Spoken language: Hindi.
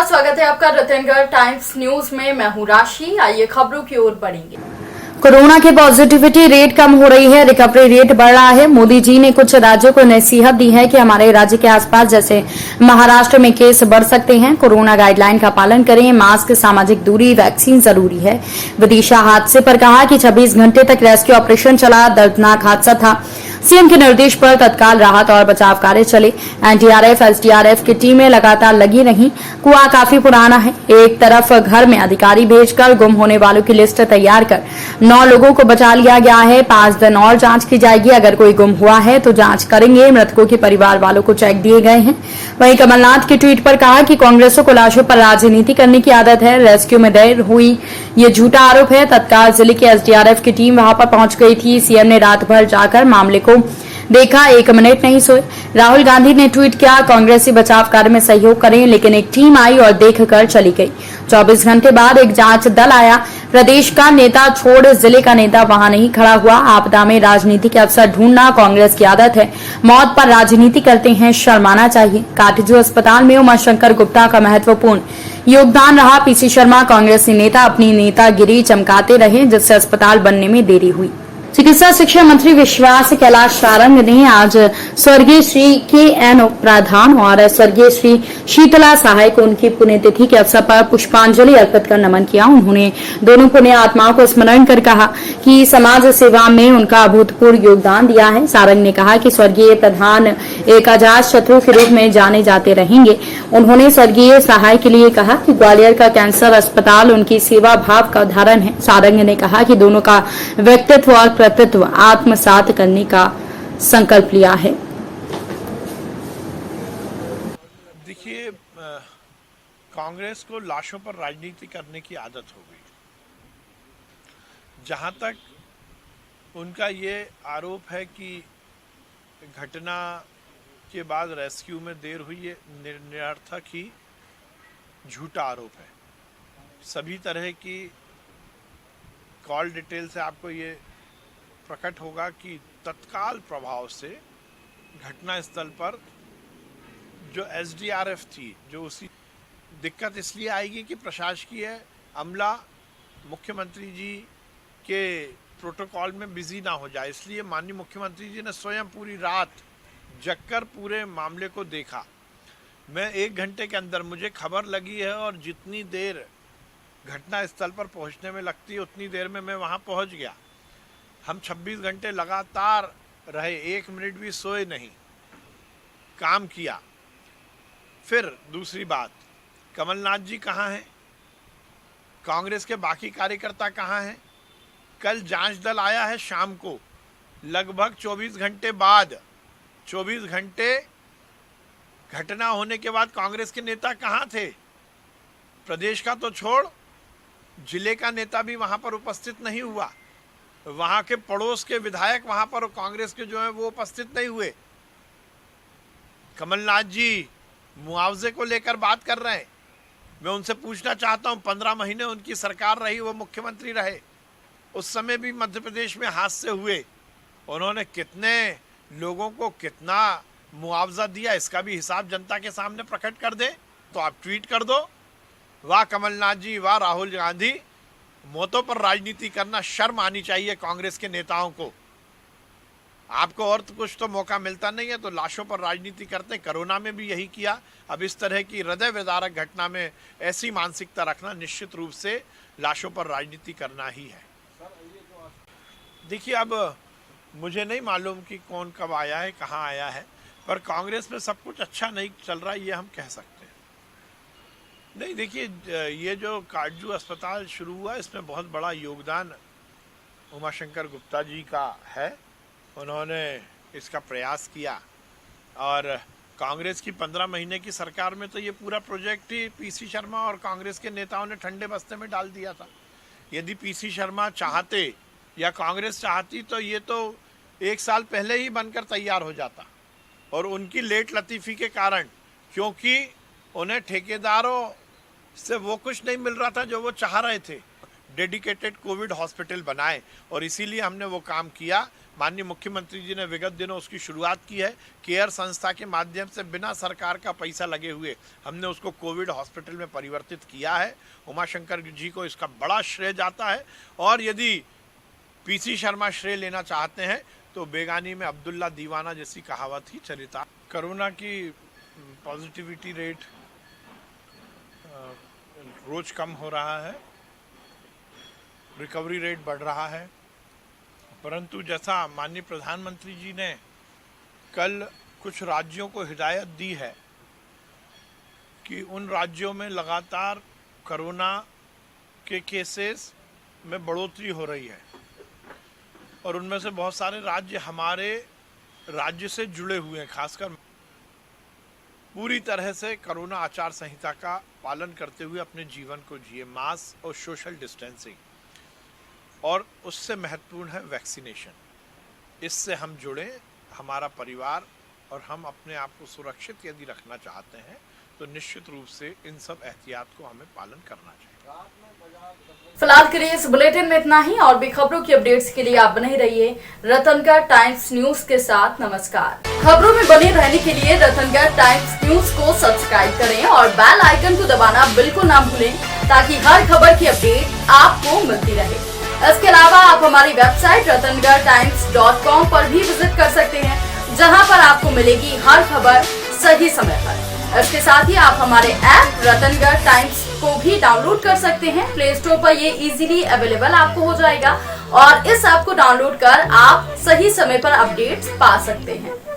नमस्कार, स्वागत है आपका रतनगढ़ टाइम्स न्यूज में। मैं हूं राशि। आइए खबरों की ओर बढ़ेंगे। कोरोना की पॉजिटिविटी रेट कम हो रही है, रिकवरी रेट बढ़ रहा है। मोदी जी ने कुछ राज्यों को नसीहत दी है कि हमारे राज्य के आसपास जैसे महाराष्ट्र में केस बढ़ सकते हैं। कोरोना गाइडलाइन का पालन करें, मास्क, सामाजिक दूरी, वैक्सीन जरूरी है। विदिशा हादसे पर कहा कि 26 घंटे तक रेस्क्यू ऑपरेशन चला, दर्दनाक हादसा था। सीएम के निर्देश पर तत्काल राहत और बचाव कार्य चले। एनडीआरएफ, एसडीआरएफ की टीमें लगातार लगी रहीं। कुआं काफी पुराना है। एक तरफ घर में अधिकारी भेजकर गुम होने वालों की लिस्ट तैयार कर 9 लोगों को बचा लिया गया है। 5 दिन और जांच की जाएगी। अगर कोई गुम हुआ है तो जांच करेंगे। मृतकों के परिवार वालों को चेक दिए गए हैं। वहीं कमलनाथ की ट्वीट पर कहा कि कांग्रेस को लाशों पर राजनीति करने की आदत है। रेस्क्यू में देर हुई, ये झूठा आरोप है। तत्काल जिले की एसडीआरएफ की टीम वहां पर पहुंच गई थी। सीएम ने रात भर जाकर मामले को देखा, 1 मिनट नहीं सोए। राहुल गांधी ने ट्वीट किया, कांग्रेसी बचाव कार्य में सहयोग करें, लेकिन एक टीम आई और देखकर चली गई। 24 घंटे बाद एक जांच दल आया। प्रदेश का नेता छोड़ जिले का नेता वहां नहीं खड़ा हुआ। आपदा में राजनीति के अवसर ढूंढना कांग्रेस की आदत है। मौत पर राजनीति करते हैं, शर्माना चाहिए। काटजू अस्पताल में उमाशंकर गुप्ता का महत्वपूर्ण योगदान रहा। पीसी शर्मा कांग्रेसी नेता अपनी नेतागिरी चमकाते रहे, जिससे अस्पताल बनने में देरी हुई। चिकित्सा शिक्षा मंत्री विश्वास कैलाश सारंग ने आज स्वर्गीय श्री के.एन. प्रधान और स्वर्गीय श्री शीतला सहाय को उनकी पुण्यतिथि के अवसर पर पुष्पांजलि अर्पित कर नमन किया। उन्होंने दोनों पुण्य आत्माओं को स्मरण कर कहा कि समाज सेवा में उनका अभूतपूर्व योगदान दिया है। सारंग ने कहा कि स्वर्गीय प्रधान एक अजात शत्रु के रूप में जाने जाते रहेंगे। उन्होंने स्वर्गीय सहाय के लिए कहा कि ग्वालियर का कैंसर अस्पताल उनकी सेवा भाव का उदाहरण है। सारंग ने कहा कि दोनों का व्यक्तित्व और कर्तृत्व आत्मसात करने का संकल्प लिया है। देखिए, कांग्रेस को लाशों पर राजनीति करने की आदत हो गई। जहां तक उनका ये आरोप है कि घटना के बाद रेस्क्यू में देर हुई, ये निरर्थक ही झूठा आरोप है। सभी तरह की कॉल डिटेल से आपको ये प्रकट होगा कि तत्काल प्रभाव से घटनास्थल पर जो एसडीआरएफ थी, जो उसी दिक्कत इसलिए आएगी कि प्रशासकीय अमला मुख्यमंत्री जी के प्रोटोकॉल में बिजी ना हो जाए, इसलिए माननीय मुख्यमंत्री जी ने स्वयं पूरी रात जगकर पूरे मामले को देखा। मैं 1 घंटे के अंदर, मुझे खबर लगी है और जितनी देर घटनास्थल पर पहुंचने में लगती है उतनी देर में मैं वहां पहुंच गया। हम 26 घंटे लगातार रहे, 1 मिनट भी सोए नहीं, काम किया। फिर दूसरी बात, कमलनाथ जी कहाँ हैं? कांग्रेस के बाकी कार्यकर्ता कहाँ हैं? कल जांच दल आया है शाम को, लगभग 24 घंटे बाद, 24 घंटे घटना होने के बाद कांग्रेस के नेता कहाँ थे? प्रदेश का तो छोड़, जिले का नेता भी वहां पर उपस्थित नहीं हुआ। वहां के पड़ोस के विधायक वहां पर कांग्रेस के जो हैं वो उपस्थित नहीं हुए। कमलनाथ जी मुआवजे को लेकर बात कर रहे हैं। मैं उनसे पूछना चाहता हूं, 15 महीने उनकी सरकार रही, वो मुख्यमंत्री रहे, उस समय भी मध्य प्रदेश में हादसे हुए, उन्होंने कितने लोगों को कितना मुआवजा दिया, इसका भी हिसाब जनता के सामने प्रकट कर दे। तो आप ट्वीट कर दो, वाह कमलनाथ जी, वाह राहुल गांधी, मौतों पर राजनीति करना शर्म आनी चाहिए कांग्रेस के नेताओं को। आपको और तो कुछ तो मौका मिलता नहीं है तो लाशों पर राजनीति करते। कोरोना में भी यही किया। अब इस तरह की हृदय विदारक घटना में ऐसी मानसिकता रखना निश्चित रूप से लाशों पर राजनीति करना ही है। देखिए, अब मुझे नहीं मालूम कि कौन कब आया है, कहाँ आया है, पर कांग्रेस में सब कुछ अच्छा नहीं चल रहा, ये हम कह सकते हैं। नहीं, देखिए, ये जो काटजू अस्पताल शुरू हुआ, इसमें बहुत बड़ा योगदान उमाशंकर गुप्ता जी का है। उन्होंने इसका प्रयास किया और कांग्रेस की 15 महीने की सरकार में तो ये पूरा प्रोजेक्ट ही पीसी शर्मा और कांग्रेस के नेताओं ने ठंडे बस्ते में डाल दिया था। यदि पीसी शर्मा चाहते या कांग्रेस चाहती तो ये तो 1 साल पहले ही बनकर तैयार हो जाता, और उनकी लेट लतीफ़ी के कारण, क्योंकि उन्हें ठेकेदारों से वो कुछ नहीं मिल रहा था जो वो चाह रहे थे, डेडिकेटेड कोविड हॉस्पिटल बनाएं, और इसीलिए हमने वो काम किया। माननीय मुख्यमंत्री जी ने विगत दिनों उसकी शुरुआत की है। केयर संस्था के माध्यम से बिना सरकार का पैसा लगे हुए हमने उसको कोविड हॉस्पिटल में परिवर्तित किया है। उमाशंकर जी को इसका बड़ा श्रेय जाता है, और यदि पीसी शर्मा श्रेय लेना चाहते हैं तो बेगानी में अब्दुल्ला दीवाना जैसी कहावत ही चरिता। कोरोना की पॉजिटिविटी रेट रोज कम हो रहा है, रिकवरी रेट बढ़ रहा है, परंतु जैसा माननीय प्रधानमंत्री जी ने कल कुछ राज्यों को हिदायत दी है कि उन राज्यों में लगातार कोरोना के केसेस में बढ़ोतरी हो रही है, और उनमें से बहुत सारे राज्य हमारे राज्य से जुड़े हुए हैं। खासकर पूरी तरह से कोरोना आचार संहिता का पालन करते हुए अपने जीवन को जिए, मास्क और सोशल डिस्टेंसिंग, और उससे महत्वपूर्ण है वैक्सीनेशन। इससे हम जुड़े, हमारा परिवार और हम अपने आप को सुरक्षित यदि रखना चाहते हैं तो निश्चित रूप से इन सब एहतियात को हमें पालन करना चाहिए। फिलहाल के लिए इस बुलेटिन में इतना ही, और भी खबरों की अपडेट्स के लिए आप बने रहिए रतनगढ़ टाइम्स न्यूज के साथ। नमस्कार। खबरों में बने रहने के लिए रतनगढ़ टाइम्स न्यूज को सब्सक्राइब करें और बेल आइकन को दबाना बिल्कुल ना भूलें, ताकि हर खबर की अपडेट आपको मिलती रहे। इसके अलावा आप हमारी वेबसाइट ratangartimes.com पर भी विजिट कर सकते हैं, जहां पर आपको मिलेगी हर खबर सही समय पर। इसके साथ ही आप हमारे ऐप रतनगढ़ टाइम्स को भी डाउनलोड कर सकते हैं। प्ले स्टोर पर ये इजीली अवेलेबल आपको हो जाएगा, और इस ऐप को डाउनलोड कर आप सही समय पर अपडेट्स पा सकते हैं।